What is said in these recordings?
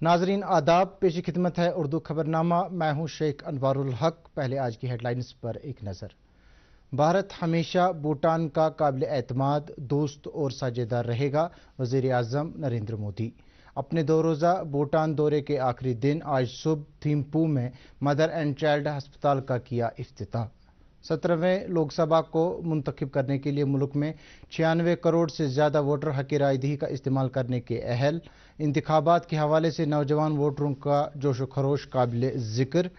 नाजरीन आदाब, पेशी खिदमत है उर्दू खबरनामा। मैं हूं शेख अनवारुल हक। पहले आज की हेडलाइंस पर एक नज़र। भारत हमेशा भूटान का काबिल एतमाद दोस्त और साझेदार रहेगा, वज़ीर आज़म नरेंद्र मोदी। अपने 2 रोज़ा भूटान दौरे के आखिरी दिन आज सुबह थिम्पू में मदर एंड चाइल्ड अस्पताल का किया इफ्तिताह। 17वें लोकसभा को मुंतखब करने के लिए मुल्क में 96 करोड़ से ज़्यादा वोटर हक़ रायदही का इस्तेमाल करने के अहल। इंतखाबात के हवाले से नौजवान वोटरों का जोश व खरोश काबिल ज़िक्र।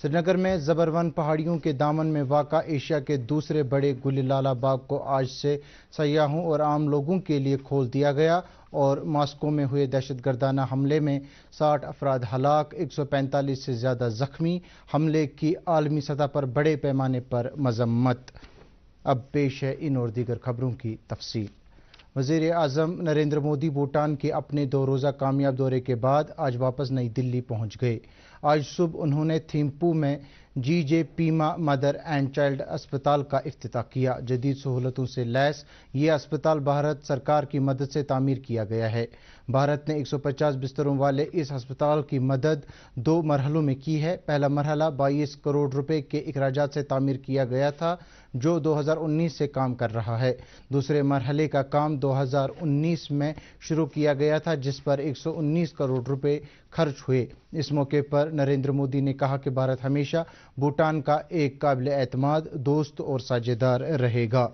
श्रीनगर में ज़बरवन पहाड़ियों के दामन में वाक़ा एशिया के दूसरे बड़े गुलिलाला बाग को आज से सयाहों और आम लोगों के लिए खोल दिया गया और मॉस्को में हुए दहशतगर्दाना हमले में 60 अफराद हलाक, 145 से ज़्यादा ज़ख्मी। हमले की आलमी सतह पर बड़े पैमाने पर मजम्मत। अब पेश है इन और दीगर खबरों की तफसील। वज़ीर आज़म नरेंद्र मोदी भूटान के अपने 2 रोज़ा कामयाब दौरे के बाद आज वापस नई दिल्ली पहुंच गए। आज सुबह उन्होंने थिम्पू में जीजे पीमा मदर एंड चाइल्ड अस्पताल का इफ्तिताह किया। जदीद सहूलतों से लैस ये अस्पताल भारत सरकार की मदद से तामीर किया गया है। भारत ने 150 बिस्तरों वाले इस अस्पताल की मदद 2 मरहलों में की है। पहला मरहला 22 करोड़ रुपए के इखराजात से तामीर किया गया था, जो 2019 से काम कर रहा है। दूसरे मरहले का काम 2019 में शुरू किया गया था, जिस पर 119 करोड़ रुपए खर्च हुए। इस मौके पर नरेंद्र मोदी ने कहा कि भारत हमेशा भूटान का एक काबिल एतमाद दोस्त और साझेदार रहेगा।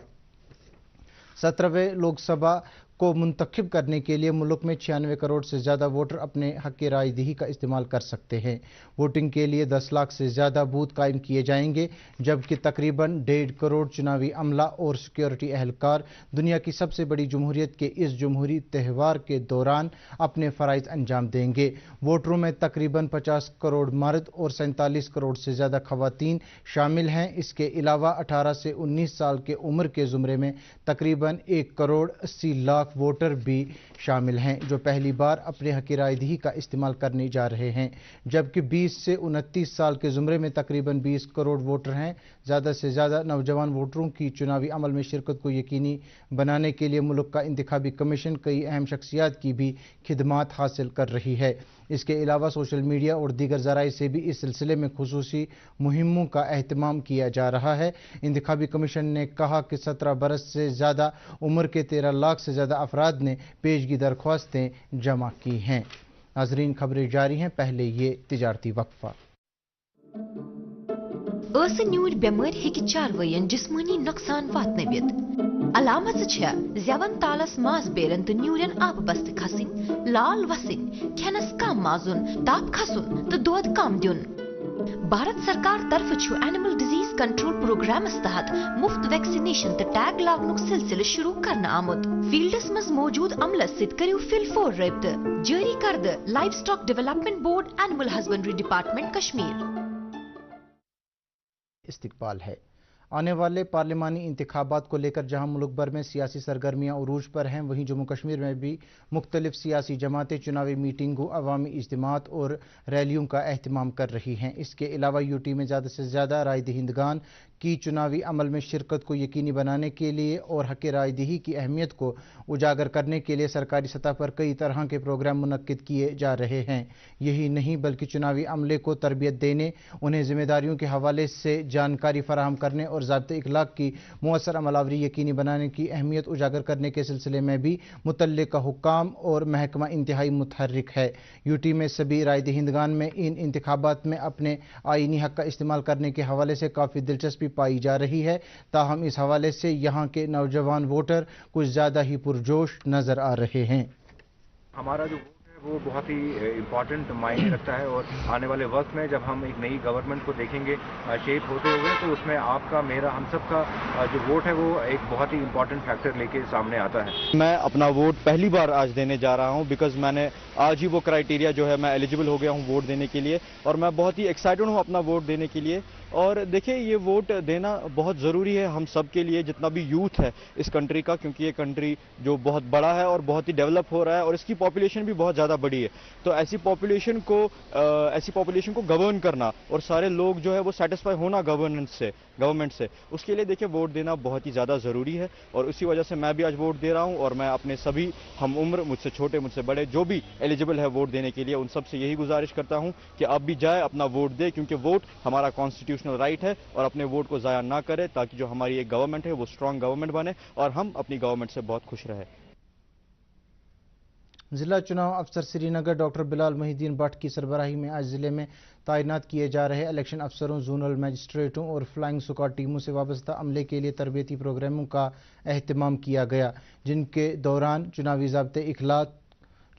17वें लोकसभा को मुंतखब करने के लिए मुल्क में 96 करोड़ से ज़्यादा वोटर अपने हक़ रायदही का इस्तेमाल कर सकते हैं। वोटिंग के लिए 10 लाख से ज़्यादा बूथ कायम किए जाएंगे, जबकि तकरीबन 1.5 करोड़ चुनावी अमला और सिक्योरिटी एहलकार दुनिया की सबसे बड़ी जमहूरियत के इस जमहूरी त्यौहार के दौरान अपने फ़राइज़ अंजाम देंगे। वोटरों में तकरीबन 50 करोड़ मर्द और 47 करोड़ से ज़्यादा ख़वातीन शामिल हैं। इसके अलावा 18 से 19 साल के उम्र के ज़ुमरे में तकरीबन 1 करोड़ 80 लाख वोटर भी शामिल हैं, जो पहली बार अपने हक़ रायदही का इस्तेमाल करने जा रहे हैं। जबकि 20 से 29 साल के ज़ुमरे में तकरीबन 20 करोड़ वोटर हैं। ज़्यादा से ज़्यादा नौजवान वोटरों की चुनावी अमल में शिरकत को यकीनी बनाने के लिए मुल्क का इंतखाबी कमीशन कई अहम शख्सियात की भी खिदमात हासिल कर रही है। इसके अलावा सोशल मीडिया और दीगर ज़राए से भी इस सिलसिले में खुसूसी मुहिमों का एहतमाम किया जा रहा है। इंतखाबी कमीशन ने कहा कि 17 बरस से ज़्यादा उम्र के 13 लाख से ज़्यादा अफराद ने पेशगी दरख्वास्तें जमा की हैं। नाज़रीन, खबरें जारी हैं, पहले ये तिजारती वक्फा। न्यूर बेमार हेकि चारवयन जिस्मानी नुकसान वातनवित। अलामत ज़ेवन तालस मास बेरन तो न्यूरन आब बस्त खसिन, लाल वसिन, खेनस कम माजुन, ताप खसुन तो दोद कम दुन। भारत सरकार तरफ एनिमल डिजीज कंट्रोल प्रोग्राम तहत मुफ्त वैक्सीनेशन तो टैग लागनुक सिलसिले शुरू करना आमुद। फील्डस मज मौजूद अमलस सित करियो फिल-फोर रब्त जारी करद livestock development board, animal husbandry department Kashmir. इस्तिकबाल है। आने वाले पार्लिमानी इंतखाबात को लेकर जहां मुल्क भर में सियासी सरगर्मियां उरूज पर हैं, वहीं जम्मू कश्मीर में भी मुख्तलिफ सियासी जमातें चुनावी मीटिंगों, अवामी इज्तिमात और रैलियों का एहतमाम कर रही हैं। इसके अलावा यूटी में ज़्यादा से ज़्यादा रायदहिंदगान की चुनावी अमल में शिरकत को यकीनी बनाने के लिए और हक़ रायदही की अहमियत को उजागर करने के लिए सरकारी सतह पर कई तरह के प्रोग्राम मुनक्किद किए जा रहे हैं। यही नहीं बल्कि चुनावी अमले को तरबियत देने, उन्हें जिम्मेदारियों के हवाले से जानकारी फराहम करने और ज़ाब्ते इखलाक की मुअस्सर अमलावरी यकीनी बनाने की अहमियत उजागर करने के सिलसिले में भी मुतल्लिका हुक्काम और महकमा इंतहाई मुतहर्रिक है। यूटी में सभी रायदहिंदगान में इन इंतखाबात में अपने आईनी हक़ का इस्तेमाल करने के हवाले से काफ़ी दिलचस्पी पाई जा रही है। ताहम इस हवाले से यहाँ के नौजवान वोटर कुछ ज़्यादा ही पुरजोश नज़र आ रहे हैं। हमारा जो वो बहुत ही इम्पॉर्टेंट मायने रखता है और आने वाले वक्त में जब हम एक नई गवर्नमेंट को देखेंगे शेप होते हुए, तो उसमें आपका, मेरा, हम सब का जो वोट है वो एक बहुत ही इम्पॉर्टेंट फैक्टर लेके सामने आता है। मैं अपना वोट पहली बार आज देने जा रहा हूं बिकॉज मैंने आज ही वो क्राइटेरिया जो है मैं एलिजिबल हो गया हूं वोट देने के लिए और मैं बहुत ही एक्साइटेड हूं अपना वोट देने के लिए। और देखिए, ये वोट देना बहुत ज़रूरी है हम सब के लिए, जितना भी यूथ है इस कंट्री का, क्योंकि ये कंट्री जो बहुत बड़ा है और बहुत ही डेवलप हो रहा है और इसकी पॉपुलेशन भी बहुत ज़्यादा ज़्यादा बड़ी है, तो ऐसी पॉपुलेशन को गवर्न करना और सारे लोग जो है वो सेटिस्फाई होना गवर्नमेंट से, उसके लिए देखिए वोट देना बहुत ही ज़्यादा ज़रूरी है। और उसी वजह से मैं भी आज वोट दे रहा हूँ, और मैं अपने सभी हम उम्र, मुझसे छोटे मुझसे बड़े जो भी एलिजिबल है वोट देने के लिए, उन सब से यही गुजारिश करता हूँ कि आप भी जाए अपना वोट दे, क्योंकि वोट हमारा कॉन्स्टिट्यूशनल राइट है, और अपने वोट को ज़ाया ना करें, ताकि जो हमारी एक गवर्नमेंट है वो स्ट्रांग गवर्नमेंट बने और हम अपनी गवर्नमेंट से बहुत खुश रहे। जिला चुनाव अफसर श्रीनगर डॉक्टर बिलाल मोहिद्दीन भट्ट की सरबराही में आज जिले में तैनात किए जा रहे इलेक्शन अफसरों, जोनल मजिस्ट्रेटों और फ्लाइंग स्क्वाड टीमों से वाबस्ता अमले के लिए तरबियती प्रोग्रामों का अहतमाम किया गया, जिनके दौरान चुनावी ज़ाब्ते इखलाक,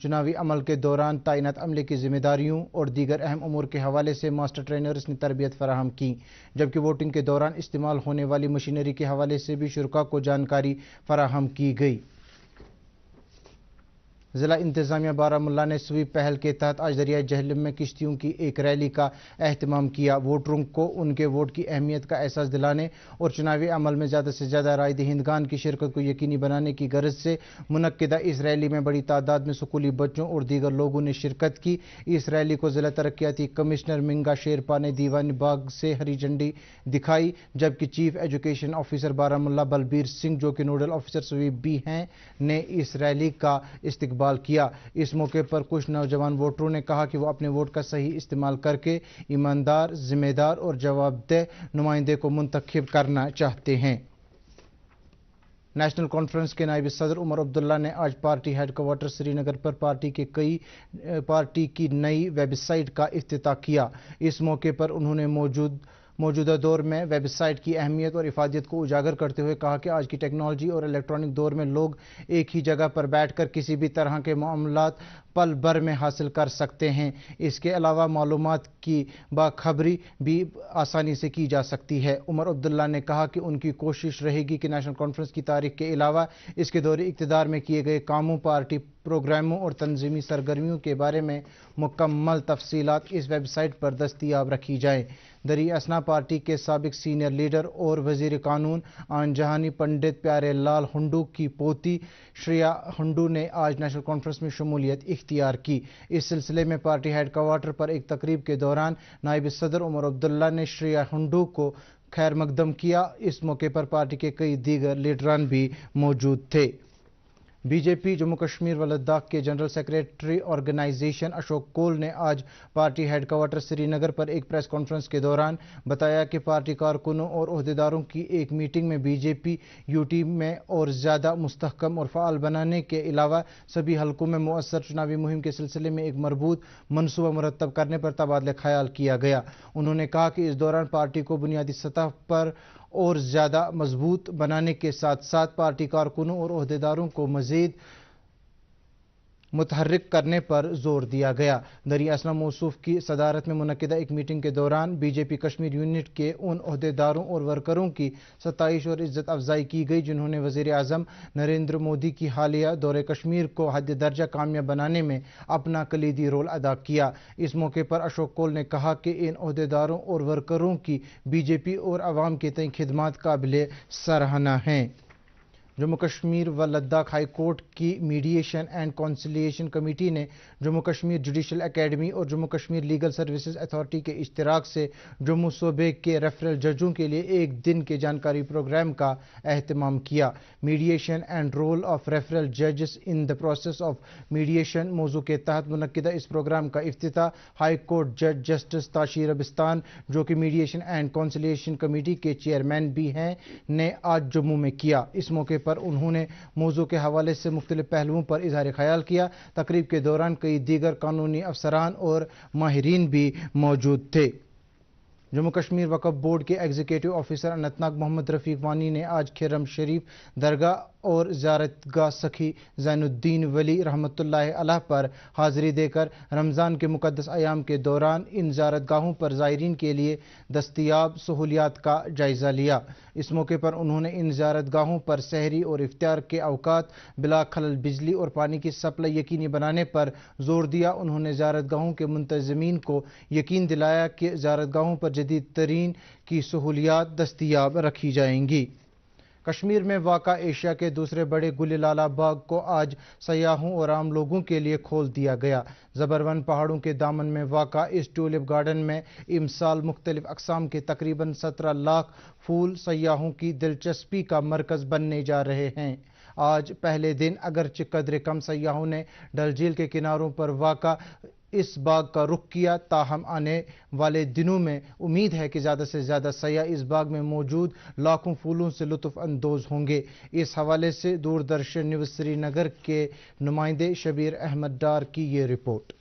चुनावी अमल के दौरान तैनात अमले की जिम्मेदारियों और दीगर अहम उमूर के हवाले से मास्टर ट्रेनर्स ने तरबियत फराहम की, जबकि वोटिंग के दौरान इस्तेमाल होने वाली मशीनरी के हवाले से भी शुरका को जानकारी फराहम की गई। जिला इंतजामिया बारामुल्ला ने स्वीप पहल के तहत आज दरियाई जहलम में किश्तियों की एक रैली का अहतमाम किया। वोटरों को उनके वोट की अहमियत का एहसास दिलाने और चुनावी अमल में ज़्यादा से ज़्यादा राय दहिंदगान की शिरकत को यकीनी बनाने की गर्ज से मुनक्किदा इस रैली में बड़ी तादाद में स्कूली बच्चों और दीगर लोगों ने शिरकत की। इस रैली को जिला तरक्याती कमिश्नर मिंगा शेरपा ने दीवानी बाग से हरी झंडी दिखाई, जबकि chief education officer Baramulla Balbir Singh, जो कि नोडल ऑफिसर स्वीप भी हैं, ने इस रैली का इस्तेमाल किया। इस मौके पर कुछ नौजवान वोटरों ने कहा कि वो अपने वोट का सही इस्तेमाल करके ईमानदार, जिम्मेदार और जवाबदेह नुमाइंदे को मुंतखब करना चाहते हैं। नेशनल कॉन्फ्रेंस के नायब सदर उमर अब्दुल्ला ने आज पार्टी हेडक्वार्टर श्रीनगर पर पार्टी की नई वेबसाइट का इफ्तिताह किया। इस मौके पर उन्होंने मौजूदा दौर में वेबसाइट की अहमियत और इफादियत को उजागर करते हुए कहा कि आज की टेक्नोलॉजी और इलेक्ट्रॉनिक दौर में लोग एक ही जगह पर बैठकर किसी भी तरह के मामलात पल भर में हासिल कर सकते हैं। इसके अलावा मालूमात की बाखबरी भी आसानी से की जा सकती है। उमर अब्दुल्ला ने कहा कि उनकी कोशिश रहेगी कि नेशनल कॉन्फ्रेंस की तारीख के अलावा इसके दौरे इक़्तिदार में किए गए कामों, पार्टी प्रोग्रामों और तंजीमी सरगर्मियों के बारे में मुकम्मल तफसीलात इस वेबसाइट पर दस्तियाब रखी जाएँ। दरी असना पार्टी के साबिक सीनियर लीडर और वजीर कानून आन जहानी पंडित प्यारे लाल हुंडू की पोती श्रेया हुंडू ने आज नेशनल कॉन्फ्रेंस में शमूलियत इख्तियार की। इस सिलसिले में पार्टी हेडक्वार्टर पर एक तकरीब के दौरान नायब सदर उमर अब्दुल्ला ने श्रेया हुंडू को खैर मकदम किया। इस मौके पर पार्टी के कई दीगर लीडरान भी मौजूद थे। बीजेपी जम्मू कश्मीर व लद्दाख के जनरल सेक्रेटरी ऑर्गेनाइजेशन अशोक कोल ने आज पार्टी हेडक्वार्टर श्रीनगर पर एक प्रेस कॉन्फ्रेंस के दौरान बताया कि पार्टी कारकुनों और ओहदेदारों की एक मीटिंग में बीजेपी यूटी में और ज़्यादा मुस्तहकम और फ़ाल बनाने के अलावा सभी हलकों में मुअस्सर चुनावी मुहिम के सिलसिले में एक मरबूत मनसूबा मुरतब करने पर तबादला ख्याल किया गया। उन्होंने कहा कि इस दौरान पार्टी को बुनियादी सतह पर और ज़्यादा मजबूत बनाने के साथ साथ पार्टी कारकुनों और ओहदेदारों को मज़ीद मुतहर्रिक करने पर जोर दिया गया। दरी असना मौसूफ की सदारत में मुनक्किदा एक मीटिंग के दौरान बीजेपी कश्मीर यूनिट के उन ओहदेदारों और वर्करों की सताइश और इज्जत अफजाई की गई जिन्होंने वज़ीर आज़म नरेंद्र मोदी की हालिया दौरे कश्मीर को हद दर्जा कामयाब बनाने में अपना कलीदी रोल अदा किया। इस मौके पर अशोक कोल ने कहा कि इन ओहदेदारों और वर्करों की बीजेपी और अवाम के तय खिदमात काबिल सराहना हैं। जम्मू कश्मीर व लद्दाख हाई कोर्ट की मीडिएशन एंड कॉन्सिलिएशन कमेटी ने जम्मू कश्मीर जुडिशल एकेडमी और Jammu Kashmir legal services authority के इश्तिराक से जम्मू सूबे के रेफरल जजों के लिए एक दिन के जानकारी प्रोग्राम का अहतमाम किया। Mediation and role of referral जजेस in the process of mediation मौजू के तहत मुनक्किदा इस प्रोग्राम का इफ्तिताह हाई कोर्ट जज जस्टिस ताशीर अबिस्तान, जो कि मीडिएशन एंड कॉन्सिलिएशन कमेटी के चेयरमैन भी हैं, ने आज जम्मू में किया। इस मौके पर उन्होंने मौजू के हवाले से मुख्तलिफ पहलुओं पर इजहार ख्याल किया। तकरीब के दौरान कई दीगर कानूनी अफसरान और माहिरीन भी मौजूद थे। जम्मू कश्मीर वक्फ बोर्ड के एग्जीक्यूटिव ऑफिसर अनंतनाग मोहम्मद रफीक वानी ने आज खिरम शरीफ दरगाह और ज़ियारतगाह सखी ज़ैनुद्दीन वली रहमतुल्लाह अलैह पर हाज़िरी देकर रमज़ान के मुक़द्दस अयाम के दौरान इन ज़ियारतगाहों पर ज़ायरीन के लिए दस्तियाब सहूलियात का जायज़ा लिया। इस मौके पर उन्होंने इन ज़ियारतगाहों पर सहरी और इफ्तार के अवकात बिला खलल बिजली और पानी की सप्लाई यकीनी बनाने पर जोर दिया। उन्होंने ज़ियारतगाहों के मुंतज़मीन को यकीन दिलाया कि ज़ियारतगाहों पर जदीद तरीन की सहूलियात दस्तियाब रखी जाएंगी। کشمیر میں واقع ایشیا کے دوسرے بڑے گل لالہ باغ کو آج سیاحوں اور عام لوگوں کے لیے کھول دیا گیا۔ زبرون پہاڑوں کے دامن میں واقع اس ٹیولپ گارڈن میں امسال مختلف اقسام کے تقریباً 17 لاکھ پھول سیاحوں کی دلچسپی کا مرکز بننے جا رہے ہیں۔ آج پہلے دن اگرچہ قدر کم سیاحوں نے ڈل جھیل کے کناروں پر واقع اس باغ کا رخ کیا، تاہم آنے والے دنوں میں امید ہے کہ زیادہ سے زیادہ سیاح اس باغ میں موجود لاکھوں پھولوں سے لطف اندوز ہوں گے۔ اس حوالے سے دوردرشن نیوز سری نگر کے نمائندے شبیر احمد ڈار کی یہ رپورٹ۔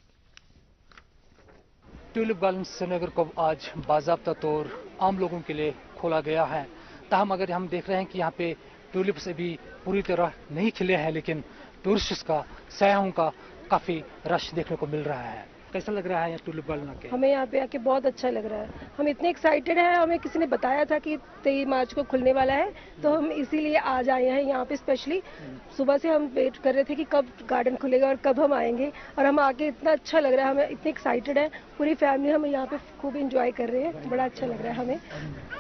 ٹیولپ گارڈن سری نگر کو آج باضابطہ طور عام لوگوں کے لیے کھولا گیا ہے، تاہم اگر ہم دیکھ رہے ہیں کہ یہاں پہ ٹیولپس ابھی پوری طرح نہیں کھلے ہیں، لیکن ٹورسٹس کا، سیاحوں کا کافی رش دیکھنے کو مل رہا ہے۔ کیسا لگ رہا ہے یہاں ٹیولپ گارڈن آ کے؟ ہمیں یہاں پہ آ کے بہت اچھا لگ رہا ہے، ہم اتنے ایکسائٹیڈ ہیں، ہمیں کسی نے بتایا تھا کہ 23 مارچ کو کھلنے والا ہے، تو ہم اسی لیے آج آئے ہیں یہاں پہ اسپیشلی۔ صبح سے ہم ویٹ کر رہے تھے کہ کب گارڈن کھلے گا اور کب ہم آئیں گے، اور ہم آ کے اتنا اچھا لگ رہا ہے، ہمیں اتنے ایکسائٹیڈ ہیں، پوری فیملی ہم یہاں پہ خوب انجوائے کر رہے ہیں، بڑا اچھا لگ رہا ہے ہمیں۔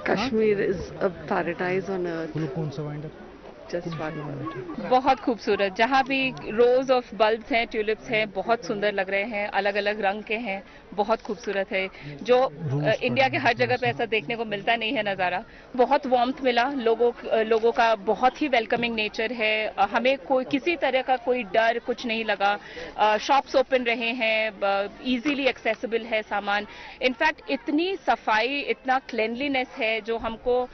کشمیر از اے پیراڈائز آن ارتھ۔ کون سا وائنڈ اپ؟ بہت خوبصورت، جہاں بھی روز آف بلبس ہیں، ٹیولپس ہیں، بہت سندر لگ رہے ہیں، الگ الگ رنگ کے ہیں، بہت خوبصورت ہے، جو انڈیا کے ہر جگہ پہ ایسا دیکھنے کو ملتا نہیں ہے نظارہ۔ بہت وارمتھ ملا، لوگوں کا بہت ہی ویلکمنگ نیچر ہے، ہمیں کوئی کسی طرح کا کوئی ڈر کچھ نہیں لگا، شاپس اوپن رہے ہیں، ایزیلی ایکسیسیبل ہے سامان، انفیکٹ اتنی صفائی، اتنا کلینلینس ہے جو ہم کو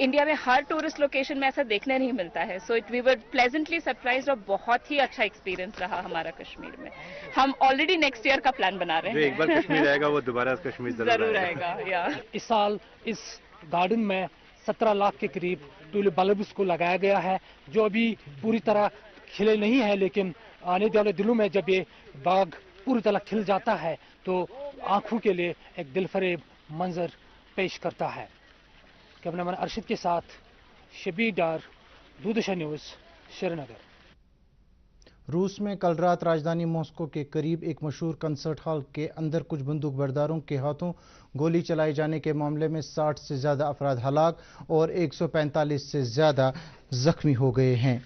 انڈیا میں ہر ٹورسٹ لوکیشن میں ایسا دیکھنے نہیں ملتا ہے۔ سو وی ور پلیزنٹلی سرپرائزڈ اور بہت ہی اچھا ایکسپیرینس رہا ہمارا کشمیر میں۔ ہم آلریڈی نیکسٹ ایئر کا پلان بنا رہے ہیں، جو ایک بار کشمیر آئے گا وہ دوبارہ کشمیر ضرور آئے گا۔ اس سال اس گارڈن میں 17 لاکھ کے قریب ٹیولپ بلبس کو لگایا گیا ہے، جو ابھی پوری طرح کھلے نہیں ہیں، لیکن آنے والے دنوں میں جب یہ باغ پوری طرح کھل جاتا ہے تو آنکھوں کے لیے ایک دل فریب منظر پیش کرتا ہے۔ کیمرہ مین ارشد کے ساتھ شبیر ڈار، دوردرشن نیوز سری نگر۔ روس میں کل رات راجدھانی ماسکو کے قریب ایک مشہور کنسرٹ ہال کے اندر کچھ بندوق برداروں کے ہاتھوں گولی چلائے جانے کے معاملے میں 60 سے زیادہ افراد ہلاک اور 145 سے زیادہ زخمی ہو گئے ہیں۔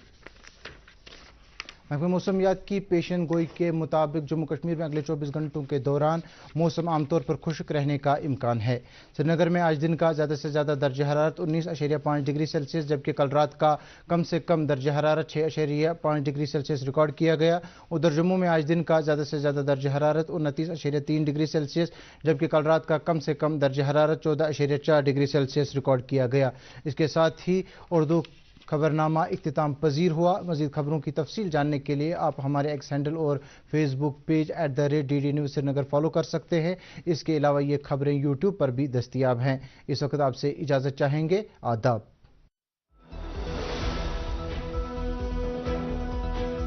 محکمہ موسمیات کی پیشن گوئی کے مطابق جموں کشمیر میں اگلے 24 گھنٹوں کے دوران موسم عام طور پر خشک رہنے کا امکان ہے۔ سری نگر میں آج دن کا زیادہ سے زیادہ درجہ حرارت 19.5 ڈگری سیلسیس جبکہ کل رات کا کم سے کم درجہ حرارت 6.5 ڈگری سیلسیس ریکارڈ کیا گیا۔ ادھر جموں میں آج دن کا زیادہ سے زیادہ درجہ حرارت 29.3 ڈگری سیلسیس جبکہ کل رات کا کم سے کم درجہ حرارت 14.4 ڈگری سیلسیس ریکارڈ کیا گیا۔ اس کے ساتھ ہی اردو خبرنامہ اختتام پذیر ہوا۔ مزید خبروں کی تفصیل جاننے کے لیے آپ ہمارے ایکس ہینڈل اور فیس بک پیج @DD نیوز سری نگر فالو کر سکتے ہیں۔ اس کے علاوہ یہ خبریں یوٹیوب پر بھی دستیاب ہیں۔ اس وقت آپ سے اجازت چاہیں گے۔ آداب۔